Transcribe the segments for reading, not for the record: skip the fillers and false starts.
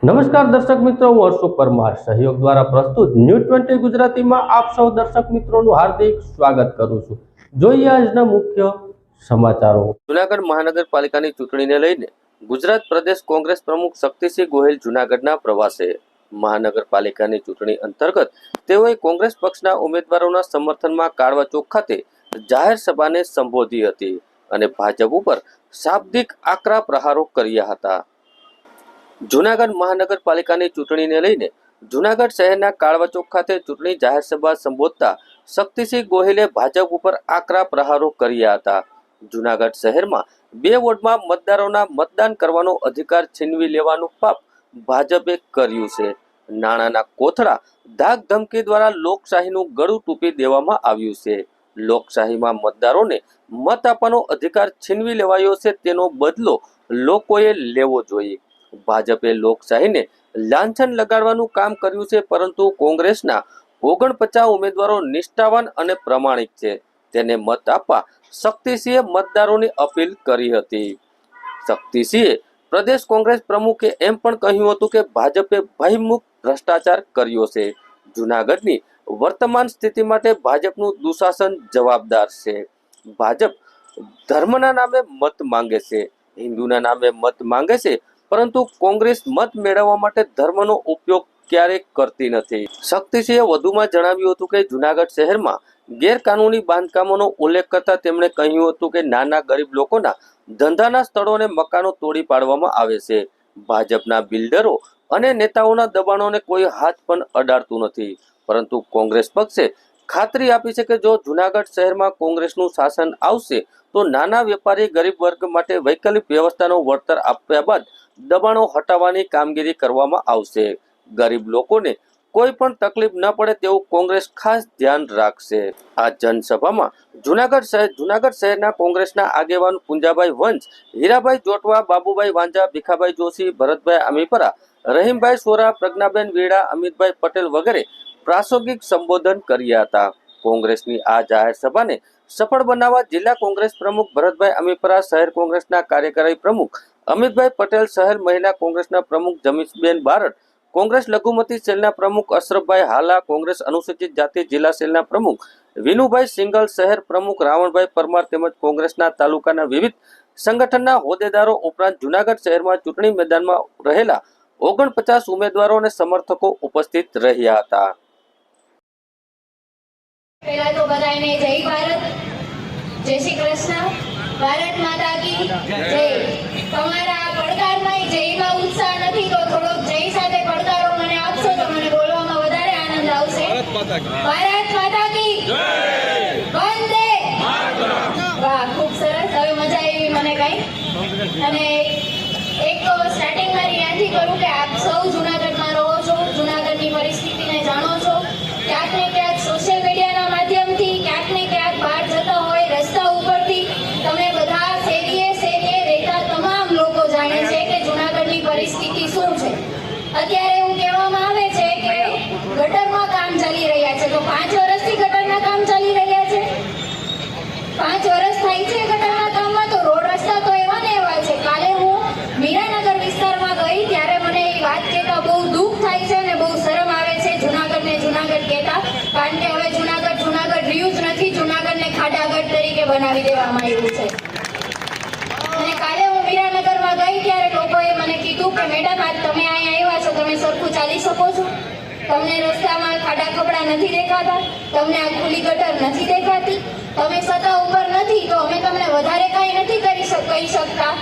નમસ્કાર દર્શક મિત્રો, હું હર્ષુ પરમાર સહયોગ દ્વારા પ્રસ્તુત ન્યૂઝ 20 ગુજરાતીમાં આપ સૌ દર્શક મિત્રોનું હાર્દિક સ્વાગત કરું છું। જોઈએ આજના મુખ્ય સમાચારો। જૂનાગઢ મહાનગરપાલિકાની ચૂંટણીને લઈને ગુજરાત પ્રદેશ કોંગ્રેસ પ્રમુખ શક્તિસિંહ ગોહિલ જૂનાગઢના પ્રવાસે। મહાનગરપાલિકાની ચૂંટણી અંતર્ગત તેઓએ કોંગ્રેસ પક્ષના ઉમેદવારોના સમર્થનમાં કાળવા ચોક ખાતે જાહેર સભાને સંબોધી હતી અને ભાજપ ઉપર શાબ્દિક આકરા પ્રહારો કર્યા હતા। જૂનાગઢ મહાનગરપાલિકાની ચૂંટણીને લઈને જૂનાગઢ શહેરના કાળવા ચોક ખાતે ચૂંટણી જાહેર સભા સંબોધતા શક્તિસિંહ ગોહિલે ભાજપ ઉપર આકરા પ્રહારો કર્યા હતા। જૂનાગઢ શહેરમાં 2 વોર્ડમાં મતદારોના મતદાન કરવાનો અધિકાર છીનવી લેવાનું પાપ ભાજપે કર્યું છે। નાણાંના કોથળા ધાક ધમકી દ્વારા લોકશાહીનું ગળું ટૂંપી દેવામાં આવ્યું છે। લોકશાહીમાં મતદારોને મત આપવાનો અધિકાર છીનવી લેવાયો છે, તેનો બદલો લોકોએ લેવો જોઈએ। ભાજપે લોકશાહીને લાંછન લગાડવાનું કામ કર્યું છે, પરંતુ કોંગ્રેસના 49 ઉમેદવારો નિષ્ઠાવાન અને પ્રમાણિક છે, તેને મત આપવા શક્તિસિંહે મતદારોની અપીલ કરી હતી। શક્તિસિંહે પ્રદેશ કોંગ્રેસ પ્રમુખે એમ પણ કહ્યું હતું કે ભાજપે ભયમુક્ત ભ્રષ્ટાચાર કર્યો છે। જૂનાગઢની વર્તમાન સ્થિતિ માટે ભાજપનું દુશાસન જવાબદાર છે। ભાજપ ધર્મના નામે મત માંગે છે, હિન્દુના નામે મત માંગે છે, પરંતુ કોંગ્રેસ મત મેળવવા માટે ધર્મનો ઉપયોગ ક્યારેય કરતી નથી। શક્તિસિંહે વધુમાં જણાવ્યું હતું કે જૂનાગઢ શહેરમાં ગેરકાનૂની બાંધકામોનો ઉલ્લેખ કરતા તેમણે કહ્યું હતું કે નાના ગરીબ લોકોના ધંધાના સ્થળો અને મકાનો તોડી પાડવામાં આવે છે। ભાજપના બિલ્ડરો અને નેતાઓના દબાણોને કોઈ હાથ પણ અડાડતું નથી, પરંતુ કોંગ્રેસ પક્ષે ખાતરી આપી છે કે જો જૂનાગઢ શહેરમાં કોંગ્રેસનું શાસન આવશે તો નાના વેપારી ગરીબ વર્ગ માટે વૈકલ્પિક વ્યવસ્થાનો વળતર આપ્યા બાદ દબાણો હટાવવાની કામગીરી કરવામાં આવશે। ગરીબ લોકોને કોઈ પણ તકલીફ ન પડે તેવું કોંગ્રેસ ખાસ ધ્યાન રાખશે। આ જનસભામાં જૂનાગઢ શહેરના કોંગ્રેસના આગેવાન પુંજાભાઈ વંશ, હીરાભાઈ જોટવા, બાબુભાઈ વાંજા, ભીખાભાઈ જોશી, ભરતભાઈ અમીપરા, રહીમભાઈ સોરા, પ્રજ્ઞાબેન વેડા, અમિતભાઈ પટેલ વગેરે પ્રાસંગિક સંબોધન કર્યા હતા। કોંગ્રેસની આ જાહેર સભાને સફળ બનાવવા જિલ્લા કોંગ્રેસ પ્રમુખ ભરતભાઈ અમીપરા, શહેર કોંગ્રેસના કાર્યકારી પ્રમુખ અમિતભાઈ પટેલ, શહેર મહિલા કોંગ્રેસના પ્રમુખ જમીશબેન બારડ, કોંગ્રેસ લઘુમતી સેલના પ્રમુખ અશરફભાઈ હાલા, કોંગ્રેસ અનુસૂચિત જાતિ જિલ્લા સેલના પ્રમુખ વિનુભાઈ સિંગલ, શહેર પ્રમુખ રાવણભાઈ પરમાર તેમજ કોંગ્રેસના તાલુકાના વિવિધ સંગઠનના હોદ્દેદારો ઉપરાંત જૂનાગઢ શહેરમાં ચૂંટણી મેદાનમાં રહેલા 49 ઉમેદવારો અને સમર્થકો ઉપસ્થિત રહ્યા હતા। પહેલા તો બધાને જય ભારત, જય શ્રી કૃષ્ણ, ભારત માતા કી જય। તમારા પડકારમાં જયમાં ઉત્સાહ નથી તો થોડોક જય સાથે પડકારો મને આપશો તો મને બોલવામાં વધારે આનંદ આવશે। ભારત માતા કી જય, વંદે માતરમ। વાહ, ખૂબ સરસ, હવે મજા આવી મને કઈ। અને એક સ્ટાર્ટિંગ મારી યાદથી કરું કે આપ સૌ જૂનાગઢમાં રહો છો, જૂનાગઢની પરિસ્થિતિને જાણો છો, ક્યાંક ને ક્યાંક સોશિયલ મીડિયાના માધ્યમથી, ક્યાંક ને ક્યાંક બહાર જતા હોય રસ્તા ઉપરથી તમે બધા શેરીએ રહેતા તમામ લોકો જાણે છે કે જૂનાગઢની પરિસ્થિતિ શું છે। અત્યારે એવું કહેવામાં આવે છે કે ગટરમાં કામ ચાલી રહ્યા છે, તો 5 વર્ષથી ગટરના કામ ચાલી રહ્યા છે। 5 વર્ષ થાય છે ગટરના કામમાં, તો રોડ રસ્તા તો એવા ને એવા છે। કાલે હું મીરાનગર વિસ્તારમાં ગઈ ત્યારે મને એ વાત કહેતા બહુ દુઃખ થાય છે અને બહુ શરમ આવે છે જૂનાગઢને જૂનાગઢ કહેતા, કારણ કે હવે જૂનાગઢ રહ્યું જ નથી, જૂનાગઢને ખાડાગઢ તરીકે બનાવી દેવામાં આવ્યું છે। અને કાલે હું મીરાનગરમાં ગઈ ત્યારે લોકોએ મને કીધું કે મેડમ આજ તમે અહીંયા આવ્યા છો, તમે સરખું ચાલી શકો છો? તમને રસ્તામાં ખાડા ખબડા નથી દેખાતા? તમને આ ખુલ્લી ગટર નથી દેખાતી? તમે સત્તા ઉપર નથી તો અમે તમને વધારે કાંઈ નથી કહી શકતા।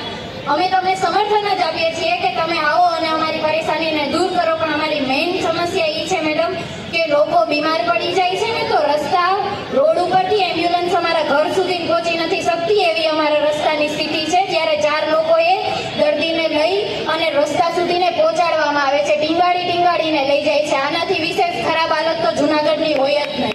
અમે તમને સમર્થન જ આપીએ છીએ કે તમે આવો અને અમારી પરેશાનીને દૂર કરો, પણ અમારી મેઇન સમસ્યા એ છે મેડમ કે લોકો બીમાર પડી જાય છે ને તો રસ્તા રોડ ઉપરથી એમ્બ્યુલન્સ અમારા ઘર સુધી પહોંચી નથી શકતી, એવી અમારા રસ્તાની સ્થિતિ છે। જ્યારે 4 લોકોએ દર્દીને લઈ અને રસ્તા સુધીને પહોંચાડવામાં આવે છે, ટીંગાડીને લઈ જાય છે। આનાથી વિશેષ ખરાબ હાલત તો જૂનાગઢની હોય જ નહીં।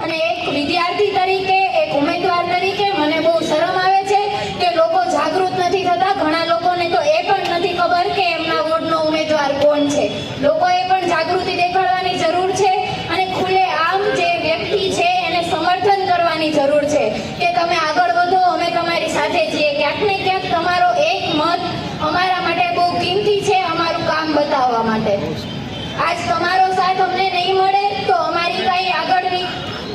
અને એક વિદ્યાર્થી તરીકે, એક ઉમેદવાર તરીકે મને બહુ શરમ આવે છે કે લોકો જાગૃત નથી થતા। ઘણા લોકોને તો એ પણ નથી ખબર કે એમના વોર્ડનો ઉમેદવાર કોણ છે। લોકોએ પણ જાગૃતિ દેખાડવાની જરૂર છે અને ખુલ્લે આમ જે વ્યક્તિ છે એને સમર્થન કરવાની જરૂર છે કે તમે આગળ વધો, અમે તમારી સાથે છીએ। ક્યાંક ને ક્યાંક તમારો એક મત અમારા માટે બહુ કિંમતી છે, અમારું કામ બતાવવા માટે. આજ તમારો સાથ અમને નહીં મળે તો અમારી કાંઈ આગળની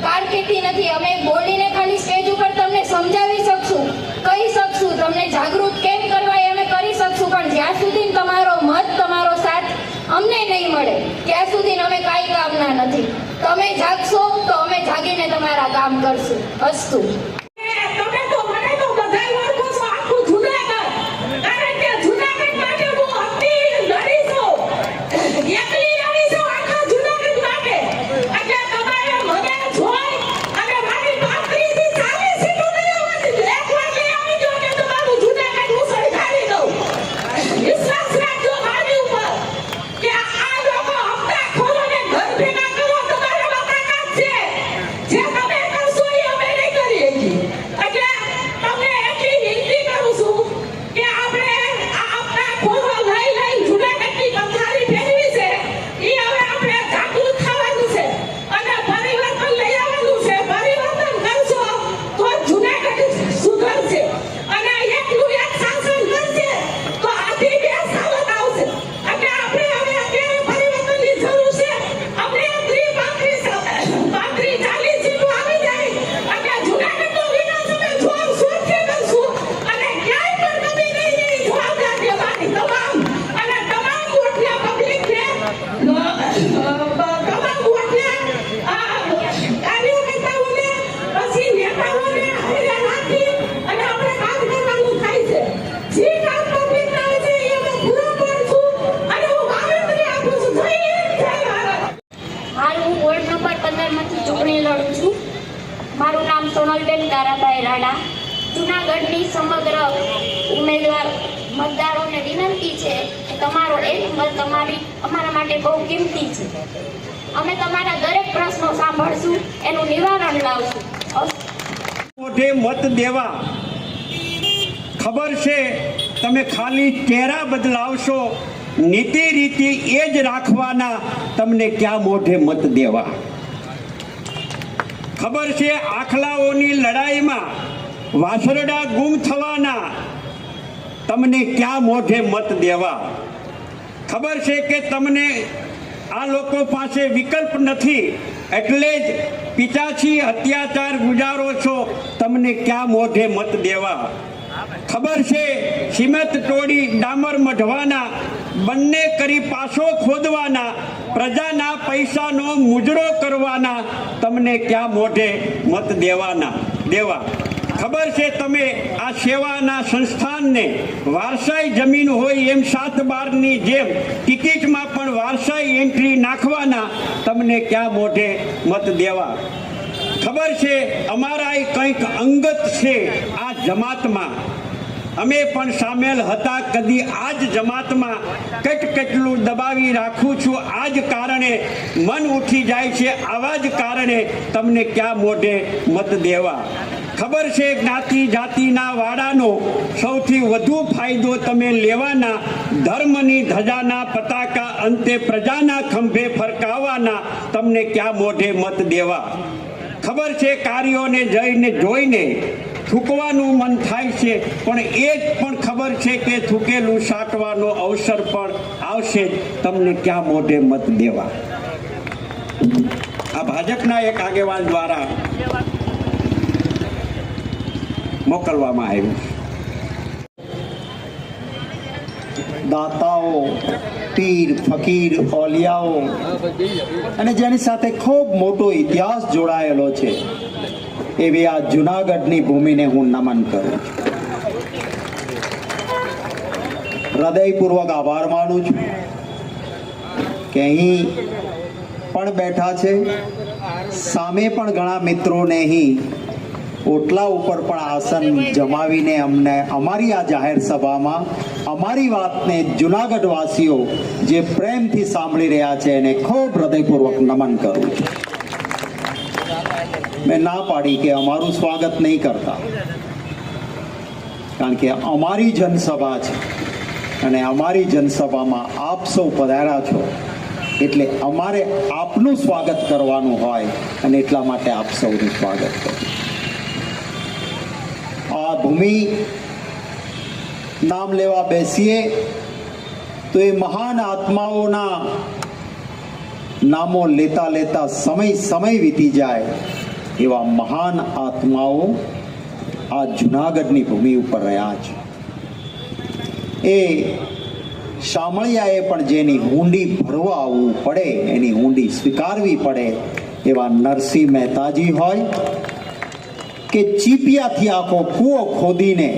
કારકિર્દી નથી. અમે બોલીને ખાલી સ્ટેજ ઉપર તમને સમજાવી શકશું, કહી શકશું, તમને જાગૃત કેમ કરવા એ અમે કરી શકશું, પણ જ્યાં સુધી તમારો મત, તમારો સાથ અમને નહીં મળે ત્યાં સુધી અમે કાંઈ કામના નથી. તમે જાગશો તો અમે જાગીને તમારા કામ કરશું. અસ્તુ. તમે તો મને તો બધાય ઓળખો છો, આખું જુનાગઢ. કારણ કે જુનાગઢ માટે હું હતી, લડી છું, એકલી લડી છું આખા જુનાગઢ માટે. એટલે તમારે મને જોઈ અને મારી 35 થી 40 સીટો લઈ આવવાની લેખવા લઈ આવી જો કે તમારું જુનાગઢ હું સરકારી દઉં. વિશ્વાસ રાખજો મારી ઉપર કે આ લોકો હપ્તા ખોલો ને ઘર ભેગા કરો, તમારા બાપા કામ છે. જે તમે કરશો એ અમે નહીં કરીએ છીએ. એટલે તમને એટલી વિનંતી કરું છું કે આપણે આ હપ્તા ખોલો લઈ જુનાગઢની કંઠારી ફેરવી છે, એ હવે આપણે જાગૃત થવાનું છે અને પરિવર્તન લઈ આવવાનું છે. પરિવર્તન કરશો તો જુનાગઢ સુધરશે અને એકલું એક શાસન કરશે તો આથી બે સાવત આવશે. એટલે આપણે હવે અત્યારે પરિવર્તનની જરૂર છે. આપણે 35 40 સીટો આવી જાય એટલે જુનાગઢનો વિકાસ અમે જોર શોરથી કરશું અને ક્યાંય પણ કમી નહીં રહે. જવાબદાર લેવાની તમામ અને તમામ વોટના પબ્લિકને તમામ વોટના કાર્યકર્તાઓને પછી નેતાઓને હારે રાખી અને આપણે કામ કરવાનું થાય છે. જે કામ પબ્લિક કરે છે એ અમે પૂરા પાડશું અને હું બાંહેધરી આપું છું. જય હિન્દ, જય ભારત. હાલ હું વોર્ડ નંબર 15 માંથી ચૂંટણી લડું છું. મારું નામ સોનલબેન તારાભાઈ રાણા. જૂનાગઢની સમગ્ર ઉમેદવાર મતદારોને વિનંતી છે કે તમારો એક મત અમારા માટે બહુ કિંમતી છે. અમે તમારા દરેક પ્રશ્નો સાંભળશું, એનું નિવારણ લાવશું. મોઢે મત દેવા. ખબર છે તમે ખાલી ચહેરા બદલાવશો, નીતિ રીતિ એ જ રાખવાના, તમને ક્યાં મોઢે મત દેવા. ખબર છે આખલાઓની લડાઈમાં વાસરડા ગુમ થવાના, તમને ક્યાં મોઢે મત દેવા. ખબર છે કે તમને આ લોકો પાસે વિકલ્પ નથી એટલે જ પિતાથી અત્યાચાર ગુજારો છો, તમને ક્યાં મોઢે મત દેવા. ખબર છે સિમેન્ટ તોડી ડામર મઢવાના, બંને કરી પાછો ખોદવાના, પ્રજાના પૈસાનો મુજરો કરવાના, તમને ક્યાં મોઢે મત દેવા. ખબર છે તમે આ સેવાના સંસ્થાનને વારસાઈ જમીન હોય એમ 7/12ની જેમ ટિકિટમાં પણ વારસાઈ એન્ટ્રી નાખવાના, તમને ક્યાં મોઢે મત દેવા. ખબર છે અમારા કંઈક અંગત છે આ જમાતમાં, અમે પણ સામેલ હતા કદી આ જ જમાતમાં. કેટલું દબાવી રાખું છું આ જ કારણે મન ઉઠી જાય છે, આવા જ કારણે તમને ક્યાં મોઢે મત દેવા. ખબર છે જ્ઞાતિ જાતિના વાડાનો સૌથી વધુ ફાયદો તમે લેવાના, ધર્મની ધજાના પતાકા અંતે પ્રજાના ખંભે ફરકાવવાના, તમને ક્યાં મોઢે મત દેવા. ખબર છે કાર્યોને જોઈને થૂકવાનું મન થાય છે, પણ એ જ પણ ખબર છે કે થૂકેલું સાટવાનો અવસર પણ આવશે, તમને ક્યાં મોઢે મત દેવા. આ ભાજપના એક આગેવાન દ્વારા મોકલવામાં આવ્યું. દાતાઓ, પીર, ફકીર, ઓલિયાઓ અને જેની સાથે ખૂબ મોટો ઇતિહાસ જોડાયેલો છે એવી આ જૂનાગઢની ભૂમિને હું નમન કરું છું. હૃદયપૂર્વક આભાર માનું છું કે અહીં પણ બેઠા છે, સામે પણ ઘણા મિત્રોને અહીં ઓટલા ઉપર પણ આસન જમાવીને અમને અમારી આ જાહેર સભામાં અમારી વાતને જૂનાગઢ વાસીઓ જે પ્રેમથી સાંભળી રહ્યા છે એને ખૂબ હૃદયપૂર્વક નમન કરું છું. મેં ના પાડી કે અમારું સ્વાગત નહીં કરતા, કારણ કે અમારી જનસભા છે અને અમારી જનસભામાં આપ સૌ પધાર્યા છો એટલે અમારે આપનું સ્વાગત કરવાનું હોય અને એટલા માટે આપ સૌનું સ્વાગત કરું. આ ભૂમિ નામ લેવા બેસીએ તો એ મહાન આત્માઓના નામો લેતા લેતા સમય વીતી જાય એવા મહાન આત્માઓ આ જુનાગઢની ભૂમિ ઉપર રહ્યા છે. એ શામળિયાએ પણ જેની હુંડી ભરવા આવવું પડે, એની હુંડી સ્વીકારવી પડે એવા નરસિંહ મહેતાજી હોય કે ચીપિયાથી આખો કૂવો ખોદીને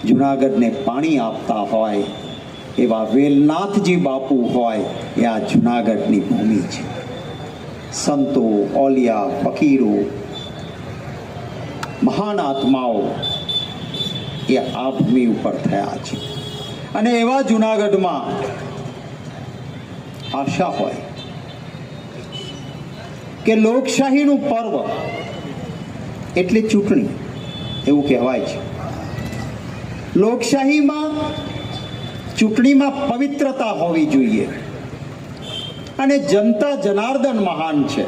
જુનાગઢને પાણી આપતા હોય એવા વેલનાથજી બાપુ હોય એ આ જુનાગઢની ભૂમિ છે. સંતો, ઓલિયા, ફકીરો, મહાન આત્માઓ એ આ ભૂમિ ઉપર થયા છે. અને એવા જુનાગઢમાં આશા હોય કે લોકશાહીનું પર્વ એટલે ચૂંટણી એવું કહેવાય છે. લોકશાહીમાં ચૂંટણીમાં પવિત્રતા હોવી જોઈએ. અને જનતા જનાર્દન મહાન છે.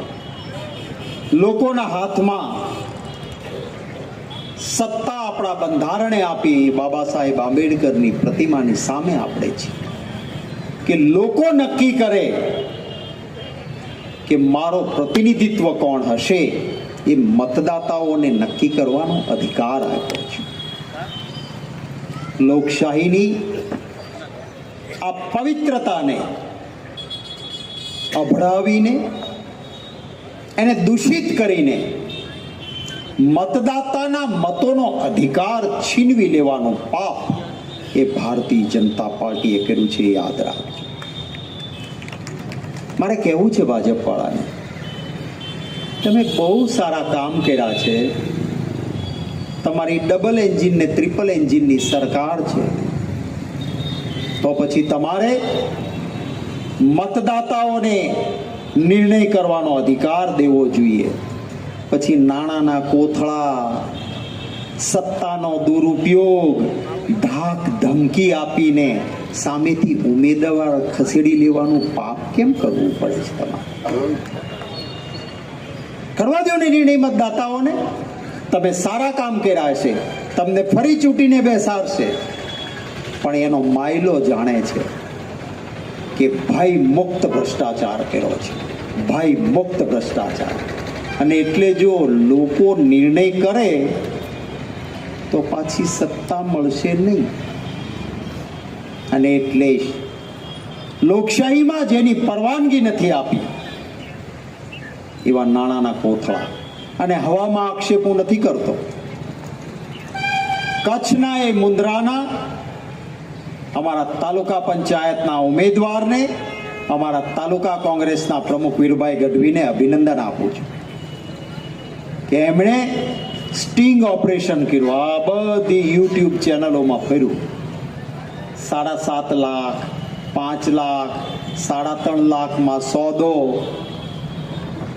લોકોના હાથમાં સત્તા આપણા બંધારણે આપી બાબા સાહેબ આંબેડકરની પ્રતિમાની સામે આપણે છીએ કે લોકો નક્કી કરે કે મારો પ્રતિનિધિત્વ કોણ હશે. એ મતદાતાઓને નક્કી કરવાનો અધિકાર આપ્યો છે. લોકશાહીની આ પવિત્રતાને અભડાવીને એને દૂષિત કરીને મતદાતાના મતોનો અધિકાર છીનવી લેવાનું પાપ એ ભારતીય જનતા પાર્ટીએ કર્યું છે. એ યાદ રાખજો. મારે કહેવું છે ભાજપવાળાને, તમે બહુ સારા કામ કર્યા છે. તમારી ડબલ એન્જિન ને ટ્રિપલ એન્જિનની સરકાર છે. તો પછી તમારે મતદાતાઓને નિર્ણય કરવાનો અધિકાર દેવો જોઈએ. પછી નાણાંના કોથળા, સત્તાનો દુરુપયોગ, ધાક ધમકી આપીને સામેથી ઉમેદવાર ખસેડી લેવાનું પાપ કેમ કરવું પડે છે તમારે? કરવા દો ને નિર્ણય મતદાતાઓને. તમે સારા કામ કર્યા હશે, તમને ફરી ચૂંટીને બેસાડશે, પણ એનો માયલો જાણે છે કે ભય મુક્ત ભ્રષ્ટાચાર કર્યો છે. ભય મુક્ત ભ્રષ્ટાચાર. અને એટલે જો લોકો નિર્ણય કરે તો પાછી સત્તા મળશે નહીં. અને એટલે લોકશાહીમાં જેની પરવાનગી નથી આપી એવા નાણાંના કોથળા, અને હવામાં આક્ષેપો નથી કરતો. કચ્છના એ મુન્દ્રાના અમારા તાલુકા પંચાયતના ઉમેદવારને અમારા તાલુકા કોંગ્રેસના પ્રમુખ વીરભાઈ ગઢવીને અભિનંદન આપું છું કે એમણે સ્ટિંગ ઓપરેશન કર્યું. આ બધી યુટ્યુબ ચેનલોમાં ફર્યું. 7.5 લાખ, 5 લાખ, 3.5 લાખમાં સોદો.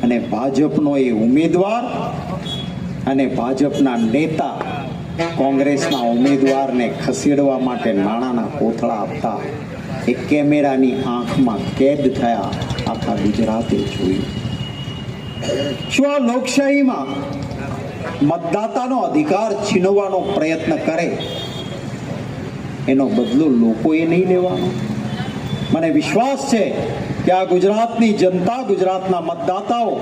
અને ભાજપનો એ ઉમેદવાર અને ભાજપના નેતા કોંગ્રેસના ઉમેદવારને ખસેડવા માટે નાણાંના કોથળા આપતા એ કેમેરાની આંખમાં કેદ થયા. આખા ગુજરાતે જોયું. શું આ લોકશાહીમાં મતદાતાનો અધિકાર છીનવવાનો પ્રયત્ન કરે એનો બદલો લોકોએ નહીં લેવાનો? મને વિશ્વાસ છે કે આ ગુજરાતની જનતા, ગુજરાતના મતદાતાઓ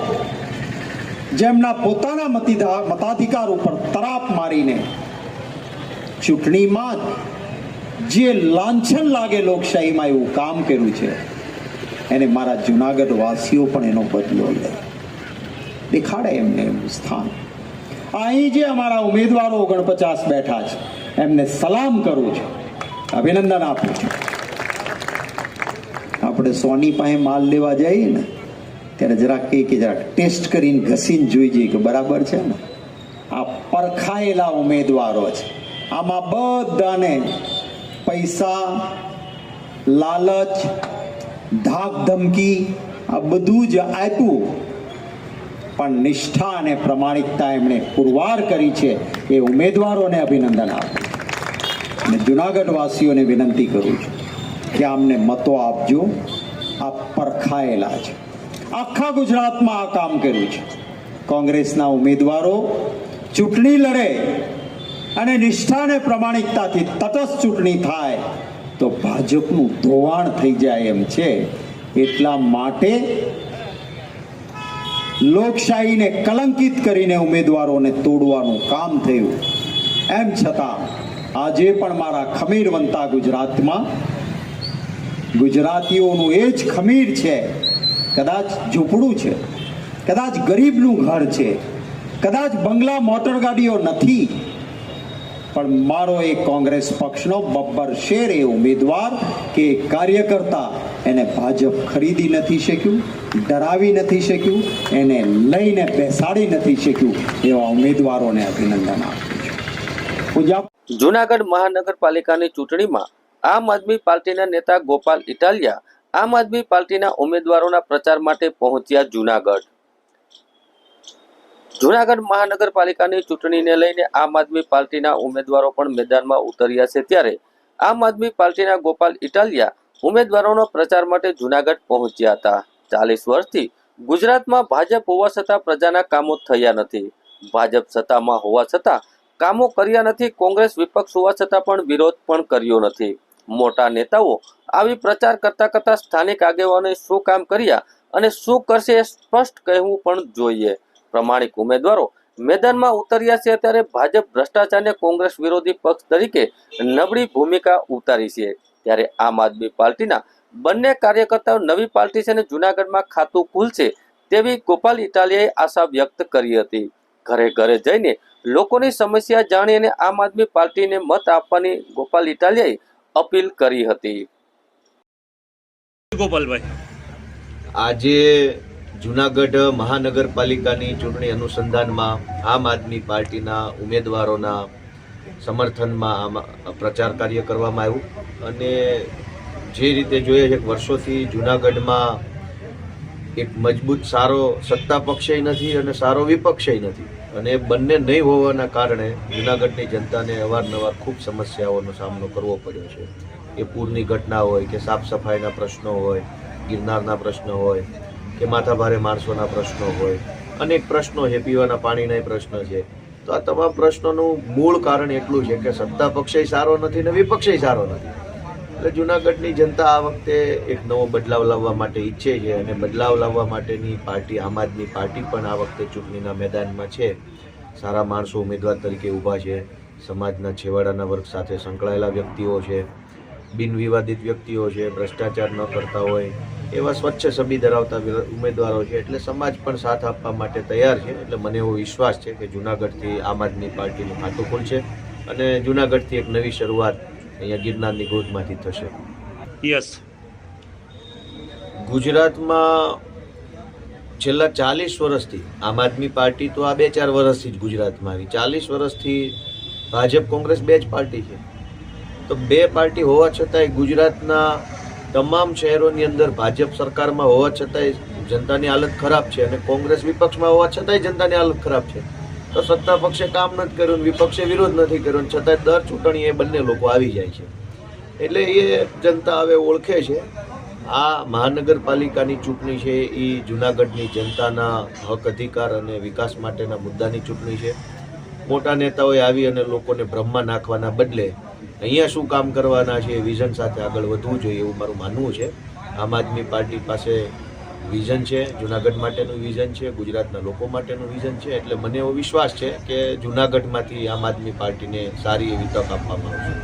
જેમના પોતાના મતાધિકાર ઉપર તરાપ મારીને ચૂંટણીમાં જે લાંછન લાગે લોકશાહીમાં એવું કામ કર્યું છે, એને મારા જુનાગઢ વાસીઓ પણ એનો બદલો લે, દેખાડે એમને એનું સ્થાન. અહીં જે અમારા ઉમેદવારો 49 બેઠા છે એમને સલામ કરું છું, અભિનંદન આપું છું. આપણે સોની પાસે માલ લેવા જઈએ ને ત્યારે જરાક કે જરાક ટેસ્ટ કરીને ઘસીને જોઈ જઈએ કે બરાબર છે ને. આ પરખાયેલા ઉમેદવારો છે. આમાં બધાને પૈસા, લાલચ, ધાક ધમકી આ બધું જ આપ્યું, પણ નિષ્ઠા અને પ્રમાણિકતા એમણે પુરવાર કરી છે. એ ઉમેદવારોને અભિનંદન આપું. અને જુનાગઢ વાસીઓને વિનંતી કરું છું કે આમને મતો આપજો. આ પરખાયેલા છે. આખા ગુજરાતમાં આ કામ કર્યું છે. કોંગ્રેસના ઉમેદવારો ચૂંટણી લડે અને નિષ્ઠા અને પ્રમાણિકતાથી તટસ્થ ચૂંટણી થાય તો ભાજપનું ધોવાણ થઈ જાય એમ છે. એટલા માટે લોકશાહીને કલંકિત કરીને ઉમેદવારોને તોડવાનું કામ થયું. એમ છતાં આજે પણ મારા ખમીરવંતા ગુજરાતમાં ગુજરાતીઓનું એ જ ખમીર છે. કદાચ ઝૂંપડું છે, કદાચ ગરીબનું ઘર છે, કદાચ બંગલા મોટર ગાડીઓ નથી, પણ મારો એ કોંગ્રેસ પક્ષનો બબ્બર શેર એ ઉમેદવાર કે કાર્યકર્તા એને ભાજપ ખરીદી નથી શક્યું, ડરાવી નથી શક્યું, એને લઈને બેસાડી નથી શક્યું. એવા ઉમેદવારોને અભિનંદન આપું છું. જૂનાગઢ મહાનગરપાલિકાની ચૂંટણીમાં આમ આદમી પાર્ટીના નેતા ગોપાલ ઇટાલિયા આમ આદમી પાર્ટીના ઉમેદવારોના પ્રચાર માટે પહોંચ્યા જૂનાગઢ. જૂનાગઢ મહાનગરપાલિકાની ચૂંટણીને લઈને આમ આદમી પાર્ટીના ઉમેદવારો પણ મેદાનમાં ઉતર્યા છે. ત્યારે આમ આદમી પાર્ટીના ગોપાલ ઇટાલિયા ઉમેદવારોનો પ્રચાર માટે જૂનાગઢ પહોંચ્યા હતા. 40 વર્ષથી ગુજરાતમાં ભાજપ હોવા છતાં પ્રજાના કામો થયા નથી. ભાજપ સત્તામાં હોવા છતાં કામો કર્યા નથી. કોંગ્રેસ વિપક્ષ હોવા છતાં પણ વિરોધ પણ કર્યો નથી. મોટા નેતાઓ આવી પ્રચાર કરતા સ્થાનિક આગેવાનોએ શું કામ કર્યા અને શું કરશે એ સ્પષ્ટ કહેવું પણ જોઈએ. પ્રમાણિક ઉમેદવારો મેદાનમાં ઉતર્યા છે. ત્યારે ભાજપ ભ્રષ્ટાચારને કોંગ્રેસ વિરોધી પક્ષ તરીકે નબળી ભૂમિકા ઉતારી છે. ત્યારે આમ આદમી પાર્ટીના બંને કાર્યકર્તાઓ નવી પાર્ટી છે અને જૂનાગઢમાં ખાતું ખુલશે તેવી ગોપાલ ઇટાલિયાએ આશા વ્યક્ત કરી હતી. ઘરે ઘરે જઈને લોકોની સમસ્યા જાણી અને આમ આદમી પાર્ટીને મત આપવાની ગોપાલ ઇટાલિયાએ અપીલ કરી હતી. ગોપાલભાઈ, આજે જૂનાગઢ મહાનગરપાલિકાની ચૂંટણી અનુસંધાનમાં આમ આદમી પાર્ટીના ઉમેદવારોના સમર્થનમાં પ્રચાર કાર્ય કરવામાં આવ્યું અને જે રીતે જોઈએ છે વર્ષોથી જૂનાગઢમાં એક મજબૂત સારો સત્તા પક્ષય નથી અને સારો વિપક્ષય નથી અને બંને નહીં હોવાના કારણે જૂનાગઢની જનતાને અવારનવાર ખૂબ સમસ્યાઓનો સામનો કરવો પડ્યો છે. એ પૂરની ઘટના હોય કે સાફ સફાઈના પ્રશ્નો હોય, ગિરનારના પ્રશ્નો હોય કે માથાભારે માણસોના પ્રશ્નો હોય, અનેક પ્રશ્નો છે, પીવાના પાણીના પ્રશ્ન છે. તો આ તમામ પ્રશ્નોનું મૂળ કારણ એટલું છે કે સત્તા પક્ષય સારો નથી ને વિપક્ષય સારો નથી. એટલે જૂનાગઢની જનતા આ વખતે એક નવો બદલાવ લાવવા માટે ઈચ્છે છે અને બદલાવ લાવવા માટેની પાર્ટી આમ આદમી પાર્ટી પણ આ વખતે ચૂંટણીના મેદાનમાં છે. સારા માણસો ઉમેદવાર તરીકે ઊભા છે, સમાજના છેવાડાના વર્ગ સાથે સંકળાયેલા વ્યક્તિઓ છે, બિનવિવાદિત વ્યક્તિઓ છે, ભ્રષ્ટાચાર ન કરતા હોય એવા સ્વચ્છ છબી ધરાવતા ઉમેદવારો છે. એટલે સમાજ પણ સાથ આપવા માટે તૈયાર છે. એટલે મને એવો વિશ્વાસ છે કે જૂનાગઢથી આમ આદમી પાર્ટીનું ખાતું ખુલશે અને જૂનાગઢથી એક નવી શરૂઆત અહીંયા ગિરનારની ગોદમાંથી થશે. યસ, ગુજરાતમાં છેલ્લા 40 વર્ષથી આમ આદમી પાર્ટી તો આ 2-4 વર્ષથી જ ગુજરાતમાં આવી. 40 વર્ષથી ભાજપ કોંગ્રેસ બે જ પાર્ટી છે. તો બે પાર્ટી હોવા છતાંય ગુજરાતના તમામ શહેરોની અંદર ભાજપ સરકારમાં હોવા છતાંય જનતાની હાલત ખરાબ છે અને કોંગ્રેસ વિપક્ષમાં હોવા છતાંય જનતાની હાલત ખરાબ છે. તો સત્તા પક્ષે કામ નથી કર્યું, વિપક્ષે વિરોધ નથી કર્યો, છતાંય દર ચૂંટણી એ બંને લોકો આવી જાય છે. એટલે એ જનતા હવે ઓળખે છે આ મહાનગરપાલિકાની ચૂંટણી છે એ જૂનાગઢની જનતાના હક અધિકાર અને વિકાસ માટેના મુદ્દાની ચૂંટણી છે. મોટા નેતાઓએ આવી અને લોકોને ભ્રમમાં નાખવાના બદલે અહીંયા શું કામ કરવાના છે એ વિઝન સાથે આગળ વધવું જોઈએ એવું મારું માનવું છે. આમ આદમી પાર્ટી પાસે વિઝન છે, જૂનાગઢ માટેનું વિઝન છે, ગુજરાતના લોકો માટેનું વિઝન છે. એટલે મને એવો વિશ્વાસ છે કે જૂનાગઢમાંથી આમ આદમી પાર્ટીને સારી એવી તક આપવામાં આવશે.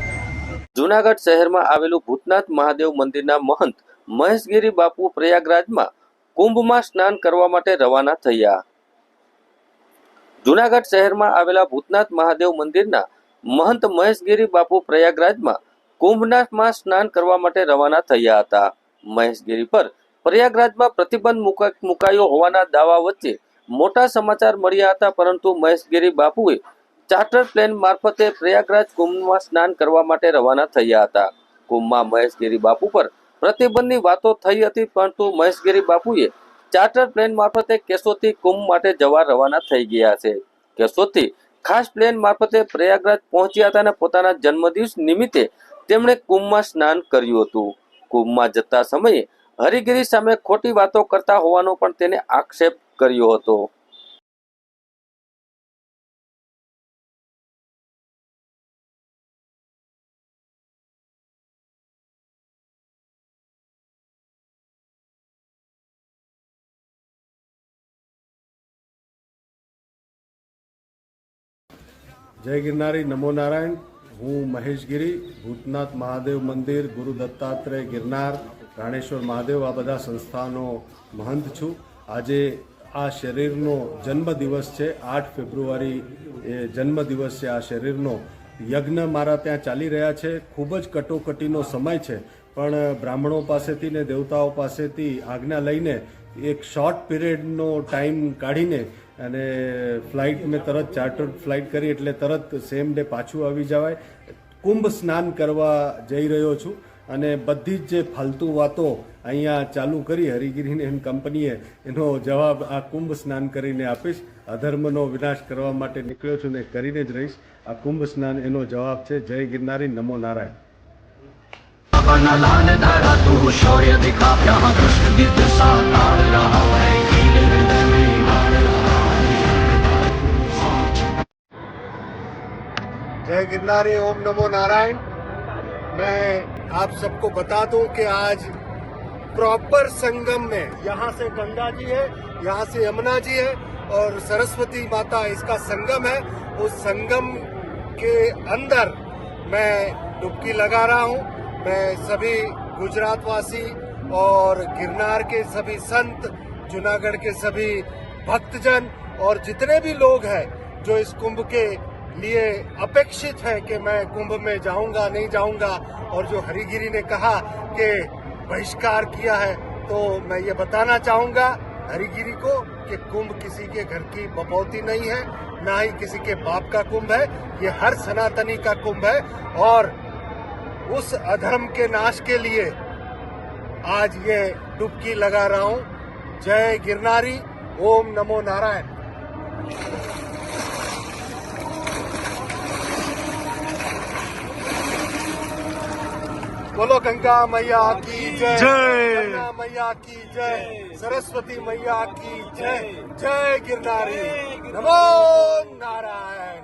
જૂનાગઢ શહેરમાં આવેલું ભૂતનાથ મહાદેવ મંદિરના મહંત મહેશગીરી બાપુ પ્રયાગરાજમાં કુંભમાં સ્નાન કરવા માટે રવાના થયા. જૂનાગઢ શહેરમાં આવેલા ભૂતનાથ મહાદેવ મંદિરના મહંત મહેશગીરી બાપુ પ્રયાગરાજમાં કુંભમાં સ્નાન કરવા માટે રવાના થયા હતા. મહેશગીરી પર પ્રયાગરાજમાં પ્રતિબંધ મુકાયો હોવાના દાવા વચ્ચે મોટા સમાચાર મળ્યા હતા, પરંતુ મહેશગીરી બાપુએ ચાર્ટર પ્લેન મારફતે પ્રયાગરાજ કુંભમાં સ્નાન કરવા માટે રવાના થયા હતા. કુંભમાં મહેશગીરી બાપુ પર પ્રતિબંધની વાતો થઈ હતી, પરંતુ મહેશગીરી બાપુએ ચાર્ટર પ્લેન મારફતે કેશોદથી કુંભ માટે જવા રવાના થઈ ગયા છે. કેશોદથી ખાસ પ્લેન મારફતે પ્રયાગરાજ પહોંચ્યા હતા અને પોતાના જન્મદિવસ નિમિત્તે તેમણે કુંભમાં સ્નાન કર્યું હતું. કુંભમાં જતા સમયે હરિગીરી સામે ખોટી વાતો કરતા હોવાનો પણ તેને આક્ષેપ કર્યો હતો. જય ગિરનારી, નમો નારાયણ. હું મહેશ ગિરી, ભૂતનાથ મહાદેવ મંદિર, ગુરુ દત્તાત્રેય, ગિરનાર, રાણેશ્વર મહાદેવ આ બધા સંસ્થાનો મહંત છું. આજે આ શરીરનો જન્મદિવસ છે, 8 ફેબ્રુઆરી એ જન્મદિવસ છે આ શરીરનો. યજ્ઞ મારા ત્યાં ચાલી રહ્યા છે. ખૂબ જ કટોકટીનો સમય છે, પણ બ્રાહ્મણો પાસેથી ને દેવતાઓ પાસેથી આજ્ઞા લઈને એક શોર્ટ પીરિયડનો ટાઈમ કાઢીને અને ફ્લાઇટ મેં તરત ચાર્ટર્ડ ફ્લાઇટ કરી એટલે તરત સેમ ડે પાછું આવી જવાય. કુંભ સ્નાન કરવા જઈ રહ્યો છું અને બધી જ જે ફાલતુ વાતો અહીંયા ચાલુ કરી હરિગીરીને એમ કંપનીએ એનો જવાબ આ કુંભ સ્નાન કરીને આપીશ. અધર્મનો વિનાશ કરવા માટે નીકળ્યો છું ને કરીને જ રહીશ. આ કુંભ સ્નાન એનો જવાબ છે. જય ગિરનારી, નમો નારાયણ. जय गिरनारी, ओम नमो नारायण. मैं आप सबको बता दूं कि आज प्रॉपर संगम में यहाँ से गंगा जी है, यहाँ से यमुना जी है और सरस्वती माता इसका संगम है. उस संगम के अंदर मैं डुबकी लगा रहा हूँ. मैं सभी गुजरातवासी और गिरनार के सभी संत, जूनागढ़ के सभी भक्तजन और जितने भी लोग हैं जो इस कुंभ के लिए अपेक्षित है कि मैं कुंभ में जाऊंगा नहीं जाऊंगा, और जो हरिगिरी ने कहा कि बहिष्कार किया है, तो मैं ये बताना चाहूंगा हरिगिरी को कि कुंभ किसी के घर की बपौती नहीं है, ना ही किसी के बाप का कुंभ है. ये हर सनातनी का कुंभ है और उस अधर्म के नाश के लिए आज ये डुबकी लगा रहा हूं. जय गिरनारी, ओम नमो नारायण. बोलो गंगा मैया की जय, गंगा मैया की जय, सरस्वती मैया की जय. जय गिरनारी, नमो नारायण.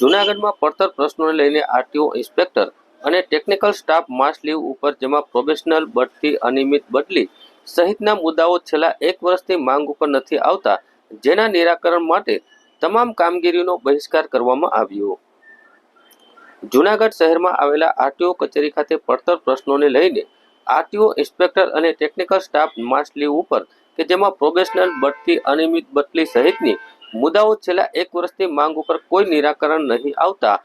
જૂનાગઢમાં પડતર પ્રશ્નોને લઈને આરટીઓ ઇન્સ્પેક્ટર અને ટેકનિકલ સ્ટાફ માસ લીવ ઉપર, જેમાં પ્રોબેશનલ બઢતી, અનિયમિત બદલી સહિતના મુદ્દાઓ છેલ્લા 1 વર્ષથી માંગ ઉપર નથી આવતા, જેના નિરાકરણ માટે તમામ કામગીરીનો બહિષ્કાર કરવામાં આવ્યો. જૂનાગઢ શહેરમાં આવેલા આરટીઓ કચેરી ખાતે પડતર પ્રશ્નોને લઈને આરટીઓ ઇન્સ્પેક્ટર અને ટેકનિકલ સ્ટાફ માસ લીવ ઉપર, કે જેમાં પ્રોબેશનલ બઢતી, અનિયમિત બદલી સહિતની મુદ્દાઓ છેલ્લા 1 વર્ષથી માંગ ઉપર કોઈ નિરાકરણ નહીં આવતા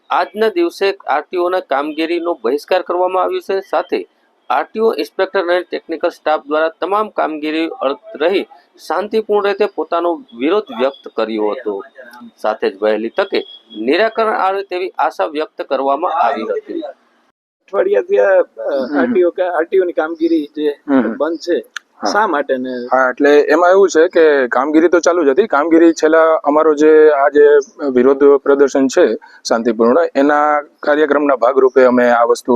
આજના દિવસે આરટીઓના કામગીરીનો બહિષ્કાર કરવામાં આવ્યો છે. સાથે આરટીઓ ઇન્સ્પેક્ટર અને ટેકનિકલ સ્ટાફ દ્વારા તમામ કામગીરી અર્થ રહી શાંતિપૂર્ણ રીતે પોતાનો વિરોધ વ્યક્ત કર્યો હતો. સાથે જ વહેલી તકે નિરાકરણ આવે તેવી આશા વ્યક્ત કરવામાં આવી હતી. અઠવાડિયાથી આરટીઓની કામગીરી જે બંધ છે, શા માટે ને? હા, એટલે એમાં એવું છે કે કામગીરી તો ચાલુ જ હતી. કામગીરી છેલ્લા અમારો જે આ જે વિરોધ પ્રદર્શન છે શાંતિપૂર્ણ, એના કાર્યક્રમના ભાગરૂપે અમે આ વસ્તુ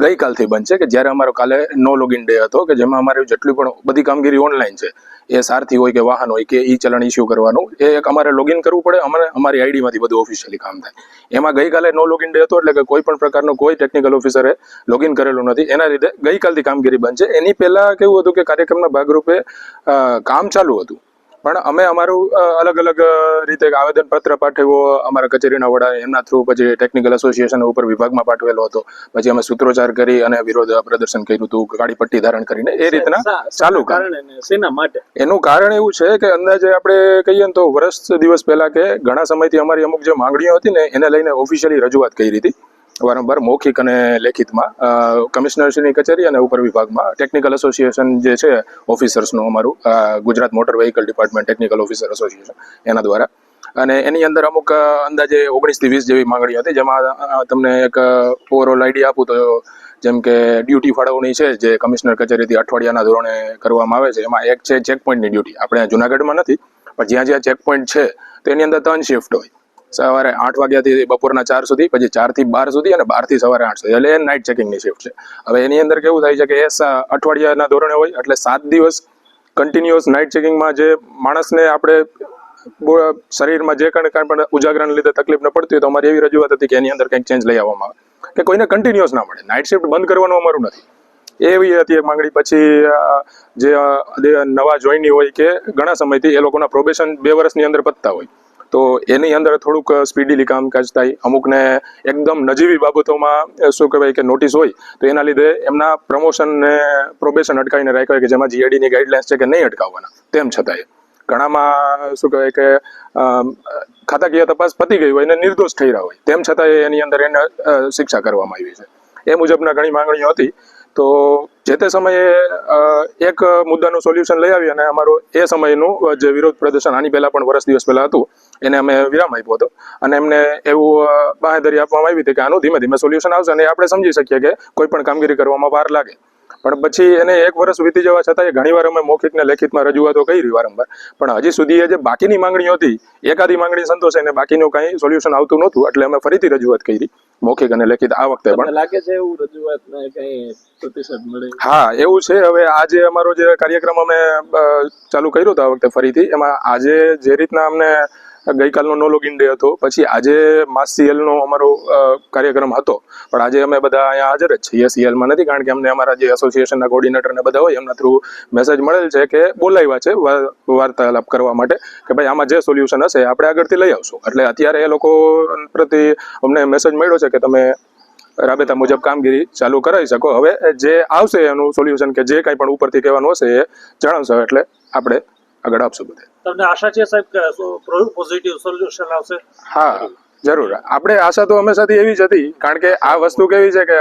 ગઈકાલથી બંધ છે, કે જ્યારે અમારો કાલે નો લોગિન ડે હતો, કે જેમાં અમારે જેટલી પણ બધી કામગીરી ઓનલાઈન છે, એ સારથી હોય કે વાહન હોય કે ઈ ચલણ ઇસ્યુ કરવાનું, એ એક અમારે લોગિન કરવું પડે. અમારી આઈડીમાંથી બધું ઓફિશિયલી કામ થાય. એમાં ગઈકાલે નો લોગિન ડે હતો, એટલે કે કોઈ પણ પ્રકારનો કોઈ ટેકનિકલ ઓફિસરે લોગિન કરેલું નથી. એના લીધે ગઈકાલથી કામગીરી બંધ છે. એની પહેલા કેવું હતું કે કાર્યક્રમના ભાગરૂપે કામ ચાલુ હતું, પણ અમે અમારું અલગ અલગ રીતે આવેદન પત્ર પાઠવ્યો અમારા કચેરીના વડા, એમના થ્રુ, પછી ટેકનિકલ એસોસિએશન ઉપર વિભાગમાં પાઠવેલો હતો, પછી અમે સૂત્રોચ્ચાર કરી અને વિરોધ પ્રદર્શન કર્યું હતું, કાળી પટ્ટી ધારણ કરીને. એ રીતના ચાલુ શેના માટે? એનું કારણ એવું છે કે અંદાજે આપણે કહીએ ને તો વર્ષ દિવસ પહેલા કે ઘણા સમયથી અમારી અમુક જે માંગણીઓ હતી ને, એને લઈને ઓફિશિયલી રજૂઆત કરી હતી વારંવાર, મૌખિક અને લેખિતમાં, કમિશનરશ્રીની કચેરી અને ઉપર વિભાગમાં. ટેકનિકલ એસોસિએશન જે છે ઓફિસર્સનું અમારું, Gujarat motor vehicle department technical officer association, એના દ્વારા. અને એની અંદર અમુક અંદાજે 19 થી 20 જેવી માંગણીઓ હતી, જેમાં તમને એક ઓવરઓલ આઈડિયા આપું તો, જેમ કે ડ્યુટી ફાળવણી છે જે કમિશનર કચેરીથી અઠવાડિયાના ધોરણે કરવામાં આવે છે, એમાં એક છે ચેકપોઈન્ટની ડ્યુટી. આપણે જુનાગઢમાં નથી, પણ જ્યાં જ્યાં ચેકપોઈન્ટ છે તો એની અંદર 3 શિફ્ટ હોય. સવારે 8 વાગ્યાથી બપોરના 4 સુધી, પછી 4 થી 12 સુધી, અને 12 થી સવારે 8 સુધી, એટલે એ નાઇટ ચેકિંગની શિફ્ટ છે. હવે એની અંદર કેવું થાય છે કે એ અઠવાડિયાના ધોરણે હોય, એટલે 7 દિવસ કન્ટિન્યુઅસ નાઇટ ચેકિંગમાં જે માણસને આપણે શરીરમાં જે કાંઈ પણ ઉજાગરાને લીધે તકલીફ ન પડતી હોય, તો અમારી એવી રજૂઆત હતી કે એની અંદર કંઈક ચેન્જ લઈ આવવામાં આવે, કે કોઈને કન્ટિન્યુઅસ ના મળે. નાઇટ શિફ્ટ બંધ કરવાનું અમારું નથી, એવી હતી એક માંગણી. પછી જે નવા જોઈની હોય કે ઘણા સમયથી એ લોકોના પ્રોબેશન 2 વર્ષની અંદર પતતા હોય, તો એની અંદર થોડુંક સ્પીડીલી કામકાજ થાય. અમુકને એકદમ નજીવી બાબતોમાં શું કહેવાય કે નોટિસ હોય, તો એના લીધે એમના પ્રમોશન ને પ્રોબેશન અટકાવીને રાખ્યા હોય કે જેમાં જીઆઈડીની ગાઈડલાઇન્સ છે કે નહીં અટકાવવાના. તેમ છતાંય ઘણામાં શું કહેવાય કે ખાતાકીય તપાસ પતી ગઈ હોય અને નિર્દોષ થઈ રહ્યા હોય, તેમ છતાંય એની અંદર એને શિક્ષા કરવામાં આવી છે. એ મુજબના ઘણી માંગણીઓ હતી. તો જે તે સમયે એક મુદ્દાનું સોલ્યુશન લઈ આવી અને અમારું એ સમયનું જે વિરોધ પ્રદર્શન આની પહેલા પણ વર્ષ દિવસ પહેલા હતું એને અમે વિરામ આપ્યો હતો અને એમને એવું બાંહેધરી આપવામાં આવી હતી કે આનું ધીમે ધીમે સોલ્યુશન આવશે અને આપણે સમજી શકીએ કે કોઈ પણ કામગીરી કરવામાં વાર લાગે. પણ પછી એને 1 વર્ષ વીતી જવા છતાંય ઘણીવાર અમે મૌખિક ને લેખિતમાં રજૂઆતો કરી વારંવાર, પણ હજી સુધી એ જે બાકીની માંગણીઓ હતી એકાદી માંગણી સંતોષે ને બાકીનું કંઈ સોલ્યુશન આવતું નહોતું. એટલે અમે ફરીથી રજૂઆત કરી મૌખિક અને લેખિત આ વખતે પણ. લાગે છે એવું રજૂઆતને કઈ પ્રતિસાદ મળે? હા, એવું છે. હવે આજે અમારો જે કાર્યક્રમ અમે ચાલુ કર્યો હતો આ વખતે ફરીથી, એમાં આજે જે રીતના અમને ગઈકાલનો નો લોગિન ડે હતો, પછી આજે માસ સીએલનો અમારો કાર્યક્રમ હતો, પણ આજે અમે બધા અહીંયા હાજર જ છીએ. સીએલમાં નથી, કારણ કે અમને અમારા જે એસોસિએશનના કોર્ડિનેટર ને બધા હોય એમના થ્રુ મેસેજ મળેલ છે કે બોલાવ્યા છે વાર્તાલાપ કરવા માટે કે ભાઈ આમાં જે સોલ્યુશન હશે આપણે આગળથી લઈ આવશું. એટલે અત્યારે એ લોકો પ્રતિ અમને મેસેજ મળ્યો છે કે તમે રાબેતા મુજબ કામગીરી ચાલુ કરાવી શકો. હવે જે આવશે એનું સોલ્યુશન કે જે કાંઈ પણ ઉપરથી કહેવાનું હશે એ જણાવશો એટલે આપણે આગળ આપશું બધે. તમને આશા છે સાહેબ કે પોઝિટિવ સોલ્યુશન આવશે? હા, જરૂર. આપણે આશા તો હંમેશાથી એવી જ હતી, કારણ કે આ વસ્તુ કેવી છે કે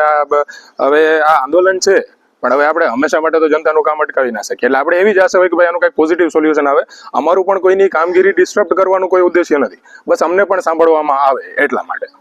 હવે આ આંદોલન છે, પણ હવે આપણે હંમેશા માટે તો જનતાનું કામ અટકાવી ના શકીએ. એટલે આપણે એવી જ આશા હોય કે ભાઈ આનું કંઈક પોઝિટિવ સોલ્યુશન આવે. અમારું પણ કોઈની કામગીરી ડિસ્ટર્બ કરવાનું કોઈ ઉદ્દેશ્ય નથી, બસ અમને પણ સાંભળવામાં આવે એટલા માટે.